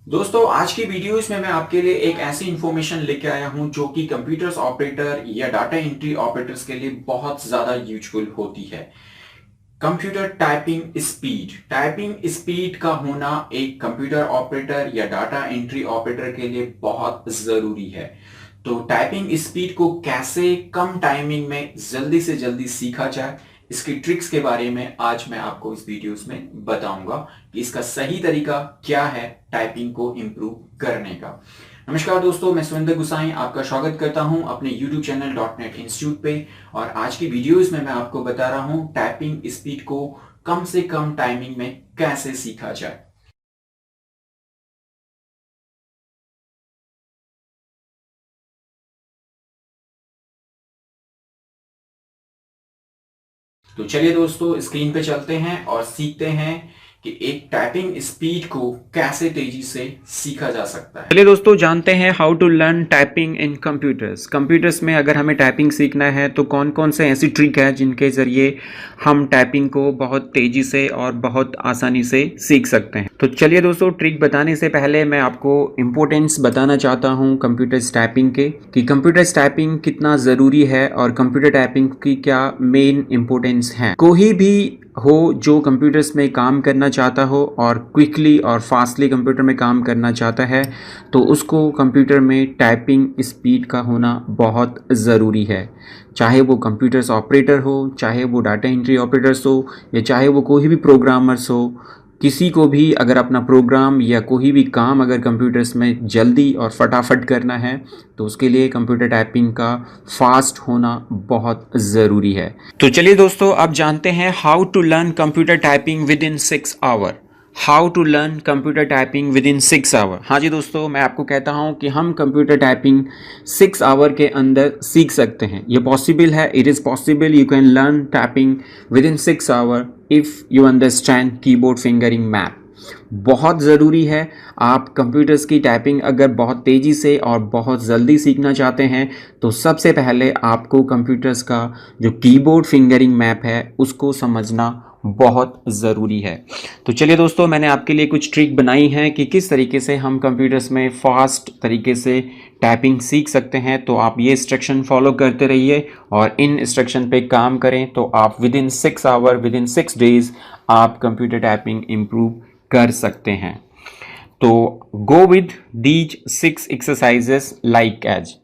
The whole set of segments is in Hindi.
दोस्तों आज की वीडियोस में मैं आपके लिए एक ऐसी इंफॉर्मेशन लेके आया हूं जो कि कंप्यूटर्स ऑपरेटर या डाटा एंट्री ऑपरेटर्स के लिए बहुत ज्यादा यूजफुल होती है। कंप्यूटर टाइपिंग स्पीड का होना एक कंप्यूटर ऑपरेटर या डाटा एंट्री ऑपरेटर के लिए बहुत जरूरी है। तो टाइपिंग स्पीड को कैसे कम टाइमिंग में जल्दी से जल्दी सीखा जाए, इसकी ट्रिक्स के बारे में आज मैं आपको इस वीडियोस में बताऊंगा कि इसका सही तरीका क्या है टाइपिंग को इंप्रूव करने का। नमस्कार दोस्तों, मैं सुरेंद्र गुसाई आपका स्वागत करता हूं अपने YouTube चैनल .NET इंस्टीट्यूट पे। और आज की वीडियोस में मैं आपको बता रहा हूं टाइपिंग स्पीड को कम से कम टाइमिंग में कैसे सीखा जाए। तो चलिए दोस्तों, स्क्रीन पे चलते हैं और सीखते हैं कि एक टाइपिंग स्पीड को कैसे तेजी से सीखा जा सकता है। चलिए दोस्तों, जानते हैं how to learn typing in computers में अगर हमें टाइपिंग सीखना है तो कौन कौन से ऐसी ट्रिक है जिनके ज़रिए हम टाइपिंग को बहुत तेज़ी से और बहुत आसानी से सीख सकते हैं। तो चलिए दोस्तों, ट्रिक बताने से पहले मैं आपको इम्पोर्टेंस बताना चाहता हूँ कंप्यूटर्स टाइपिंग के, कि कंप्यूटर्स टाइपिंग कितना ज़रूरी है और कंप्यूटर टाइपिंग की क्या मेन इम्पोर्टेंस है। कोई भी हो जो कंप्यूटर्स में काम करना चाहता हो और क्विकली और फास्टली कंप्यूटर में काम करना चाहता है तो उसको कंप्यूटर में टाइपिंग स्पीड का होना बहुत ज़रूरी है। चाहे वो कंप्यूटर्स ऑपरेटर हो, चाहे वो डाटा एंट्री ऑपरेटर्स हो, या चाहे वो कोई भी प्रोग्रामर्स हो, किसी को भी अगर अपना प्रोग्राम या कोई भी काम अगर कंप्यूटर्स में जल्दी और फटाफट करना है तो उसके लिए कंप्यूटर टाइपिंग का फास्ट होना बहुत ज़रूरी है। तो चलिए दोस्तों, अब जानते हैं how to learn computer typing within 6 hour. How to learn computer typing within 6 hour. हाँ जी दोस्तों, मैं आपको कहता हूँ कि हम कंप्यूटर टाइपिंग 6 आवर के अंदर सीख सकते हैं। ये पॉसिबल है, it is possible. You can learn typing within 6 hour if you understand keyboard fingering map. बहुत ज़रूरी है। आप कंप्यूटर्स की टाइपिंग अगर बहुत तेज़ी से और बहुत जल्दी सीखना चाहते हैं तो सबसे पहले आपको कंप्यूटर्स का जो कीबोर्ड फिंगरिंग मैप है उसको समझना बहुत ज़रूरी है। तो चलिए दोस्तों, मैंने आपके लिए कुछ ट्रिक बनाई हैं कि किस तरीके से हम कंप्यूटर्स में फास्ट तरीके से टाइपिंग सीख सकते हैं। तो आप ये इंस्ट्रक्शन फॉलो करते रहिए और इन इंस्ट्रक्शन पे काम करें तो आप within 6 hour, within 6 days आप कंप्यूटर टाइपिंग इम्प्रूव कर सकते हैं। तो go with these 6 exercises like as.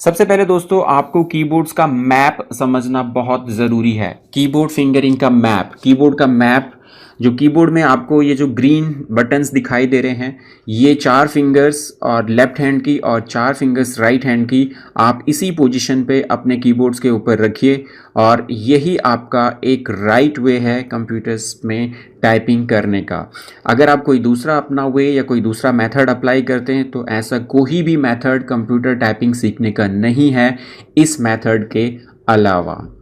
सबसे पहले दोस्तों, आपको कीबोर्ड्स का मैप समझना बहुत ज़रूरी है। कीबोर्ड फिंगरिंग का मैप, कीबोर्ड का मैप जो कीबोर्ड में आपको ये जो ग्रीन बटन्स दिखाई दे रहे हैं, ये 4 फिंगर्स और लेफ्ट हैंड की और 4 फिंगर्स राइट हैंड की आप इसी पोजीशन पे अपने कीबोर्ड्स के ऊपर रखिए और यही आपका एक राइट वे है कंप्यूटर्स में टाइपिंग करने का। अगर आप कोई दूसरा अपना वे या कोई दूसरा मेथड अप्लाई करते हैं तो ऐसा कोई भी मेथड कंप्यूटर टाइपिंग सीखने का नहीं है इस मेथड के अलावा।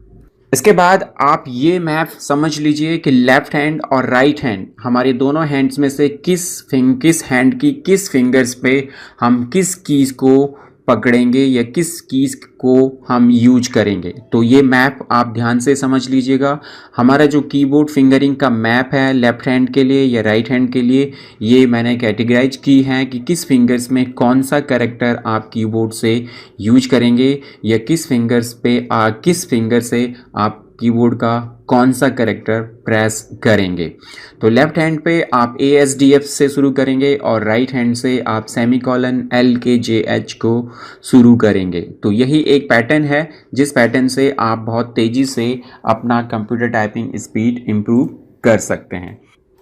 इसके बाद आप ये मैप समझ लीजिए कि लेफ़्ट हैंड और राइट हैंड, हमारे दोनों हैंड्स में से किस हैंड की किस फिंगर्स पे हम किस कीज़ को पकड़ेंगे या किस कीज़ को हम यूज करेंगे। तो ये मैप आप ध्यान से समझ लीजिएगा। हमारा जो कीबोर्ड फिंगरिंग का मैप है लेफ़्ट हैंड के लिए या राइट हैंड के लिए, ये मैंने कैटेगराइज की है कि किस फिंगर्स में कौन सा कैरेक्टर आप कीबोर्ड से यूज करेंगे या किस फिंगर्स पे किस फिंगर से आप कीबोर्ड का कौन सा कैरेक्टर प्रेस करेंगे। तो लेफ्ट हैंड पे आप ASDF से शुरू करेंगे और राइट हैंड से आप सेमीकोलन LKJH को शुरू करेंगे। तो यही एक पैटर्न है जिस पैटर्न से आप बहुत तेज़ी से अपना कंप्यूटर टाइपिंग स्पीड इम्प्रूव कर सकते हैं।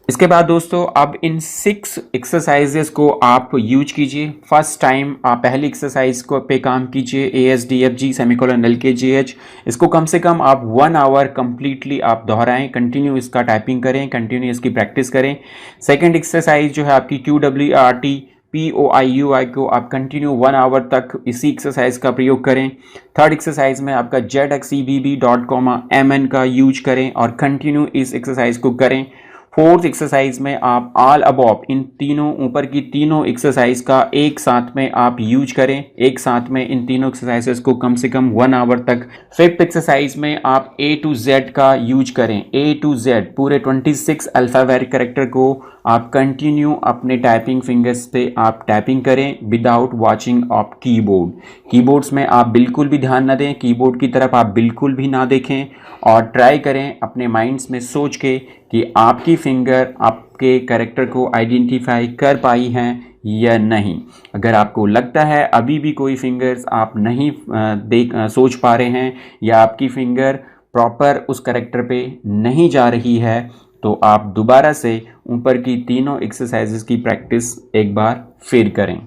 इसके बाद दोस्तों, अब इन 6 एक्सरसाइजेस को आप यूज कीजिए। फर्स्ट टाइम आप पहली एक्सरसाइज को पे काम कीजिए, ASDFG सेमीकोलन LKJH। इसको कम से कम आप 1 आवर कंप्लीटली आप दोहराएं, कंटिन्यू इसका टाइपिंग करें, कंटिन्यू इसकी प्रैक्टिस करें। सेकेंड एक्सरसाइज जो है आपकी QWERT POIUI को आप कंटिन्यू 1 आवर तक इसी एक्सरसाइज का प्रयोग करें। थर्ड एक्सरसाइज में आपका ZXEBB.MN का यूज करें और कंटिन्यू इस एक्सरसाइज को करें। फोर्थ एक्सरसाइज में आप ऑल अबव, इन तीनों ऊपर की तीनों एक्सरसाइज का एक साथ में आप यूज करें, एक साथ में इन तीनों एक्सरसाइजेस को कम से कम 1 आवर तक। फिफ्थ एक्सरसाइज में आप A to Z का यूज करें, A to Z पूरे 26 अल्फ़ाबेटिक कैरेक्टर को आप कंटिन्यू अपने टाइपिंग फिंगर्स पे आप टाइपिंग करें without watching of keyboard. Keyboards में आप बिल्कुल भी ध्यान ना दें, कीबोर्ड की तरफ आप बिल्कुल भी ना देखें और ट्राई करें अपने माइंड्स में सोच के कि आपकी फिंगर आपके कैरेक्टर को आइडेंटिफाई कर पाई हैं या नहीं। अगर आपको लगता है अभी भी कोई फिंगर्स आप नहीं सोच पा रहे हैं या आपकी फिंगर प्रॉपर उस कैरेक्टर पे नहीं जा रही है, तो आप दोबारा से ऊपर की तीनों एक्सरसाइजेस की प्रैक्टिस एक बार फिर करें।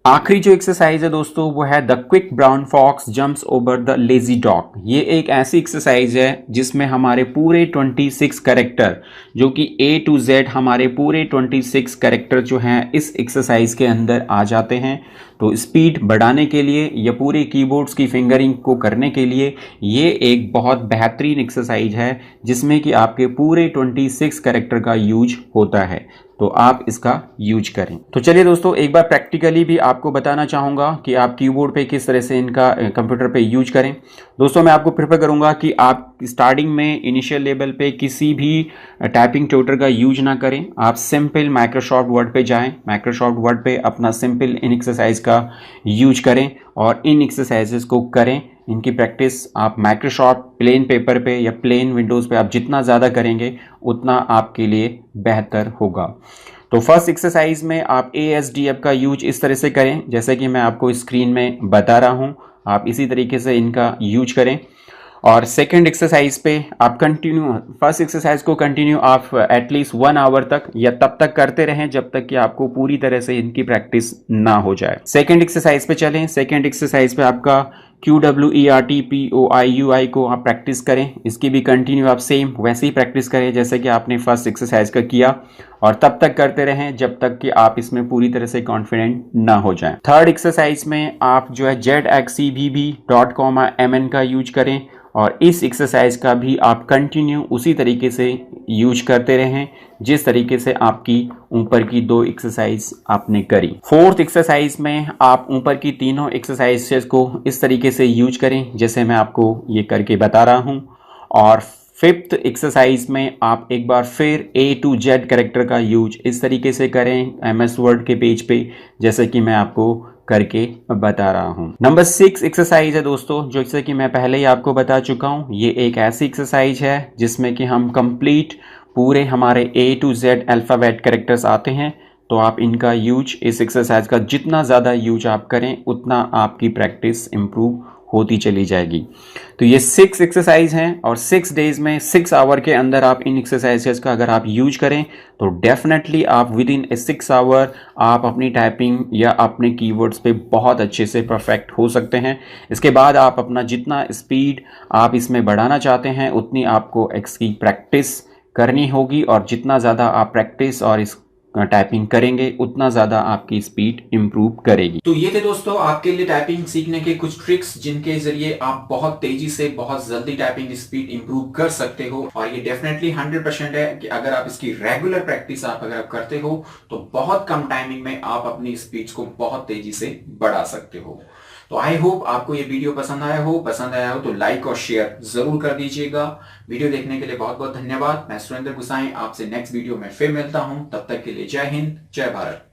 आखिरी जो एक्सरसाइज है दोस्तों वो है the quick brown fox jumps over the lazy dog. ये एक ऐसी एक्सरसाइज है जिसमें हमारे पूरे 26 कैरेक्टर जो कि A to Z हमारे पूरे 26 कैरेक्टर जो हैं इस एक्सरसाइज के अंदर आ जाते हैं। तो स्पीड बढ़ाने के लिए या पूरे कीबोर्ड्स की फिंगरिंग को करने के लिए ये एक बहुत बेहतरीन एक्सरसाइज है जिसमें कि आपके पूरे 26 कैरेक्टर का यूज होता है। तो आप इसका यूज करें। तो चलिए दोस्तों एक बार प्रैक्टिकली भी आपको बताना चाहूँगा कि आप कीबोर्ड पे किस तरह से इनका कंप्यूटर पे यूज करें। दोस्तों मैं आपको प्रेफर करूँगा कि आप स्टार्टिंग में इनिशियल लेवल पे किसी भी टाइपिंग ट्यूटर का यूज ना करें। आप सिंपल माइक्रोसॉफ्ट वर्ड पे जाएं, माइक्रोसॉफ्ट वर्ड पे अपना सिंपल इन एक्सरसाइज का यूज करें और इन एक्सरसाइजेस को करें। इनकी प्रैक्टिस आप माइक्रोसॉफ्ट प्लेन पेपर पे या प्लेन विंडोज़ पे आप जितना ज़्यादा करेंगे उतना आपके लिए बेहतर होगा। तो फर्स्ट एक्सरसाइज में आप ASDF का यूज इस तरह से करें जैसे कि मैं आपको स्क्रीन में बता रहा हूँ, आप इसी तरीके से इनका यूज करें। और सेकंड एक्सरसाइज पे आप कंटिन्यू फर्स्ट एक्सरसाइज को कंटिन्यू आप एटलीस्ट 1 आवर तक या तब तक करते रहें जब तक कि आपको पूरी तरह से इनकी प्रैक्टिस ना हो जाए। सेकंड एक्सरसाइज पे चलें। सेकंड एक्सरसाइज पे आपका QWERTPOIUI को आप प्रैक्टिस करें। इसकी भी कंटिन्यू आप सेम वैसे ही प्रैक्टिस करें जैसे कि आपने फर्स्ट एक्सरसाइज का किया और तब तक करते रहें जब तक कि आप इसमें पूरी तरह से कॉन्फिडेंट ना हो जाएं। थर्ड एक्सरसाइज में आप जो है ZXCVB.MN का यूज करें और इस एक्सरसाइज का भी आप कंटिन्यू उसी तरीके से यूज करते रहें जिस तरीके से आपकी ऊपर की 2 एक्सरसाइज आपने करी। फोर्थ एक्सरसाइज में आप ऊपर की तीनों एक्सरसाइजेस को इस तरीके से यूज करें जैसे मैं आपको ये करके बता रहा हूँ। और फिफ्थ एक्सरसाइज में आप एक बार फिर A to Z कैरेक्टर का यूज इस तरीके से करें MS वर्ड के पेज पे जैसे कि मैं आपको करके बता रहा हूँ। नंबर 6 एक्सरसाइज है दोस्तों जैसे कि मैं पहले ही आपको बता चुका हूँ। ये एक ऐसी एक्सरसाइज है जिसमें कि हम कंप्लीट पूरे हमारे A to Z alphabet characters आते हैं। तो आप इनका यूज इस एक्सरसाइज का जितना ज़्यादा यूज आप करें उतना आपकी प्रैक्टिस इम्प्रूव होती चली जाएगी। तो ये 6 एक्सरसाइज हैं और 6 डेज में 6 आवर के अंदर आप इन एक्सरसाइजेस का अगर आप यूज करें तो डेफिनेटली आप विद इन 6 आवर आप अपनी टाइपिंग या अपने कीवर्ड्स पे बहुत अच्छे से परफेक्ट हो सकते हैं। इसके बाद आप अपना जितना स्पीड आप इसमें बढ़ाना चाहते हैं उतनी आपको इसकी प्रैक्टिस करनी होगी और जितना ज़्यादा आप प्रैक्टिस और इस टाइपिंग करेंगे उतना ज़्यादा आपकी स्पीड इंप्रूव करेगी। तो ये थे दोस्तों आपके लिए टाइपिंग सीखने के कुछ ट्रिक्स जिनके जरिए आप बहुत तेजी से बहुत जल्दी टाइपिंग स्पीड इंप्रूव कर सकते हो। और ये डेफिनेटली 100% है कि अगर आप इसकी रेगुलर प्रैक्टिस अगर आप करते हो तो बहुत कम टाइमिंग में आप अपनी स्पीड को बहुत तेजी से बढ़ा सकते हो। तो आई होप आपको ये वीडियो पसंद आया हो तो लाइक और शेयर जरूर कर दीजिएगा। वीडियो देखने के लिए बहुत बहुत धन्यवाद। मैं सुरेंद्र गुसाई आपसे नेक्स्ट वीडियो में फिर मिलता हूं। तब तक के लिए जय हिंद, जय भारत।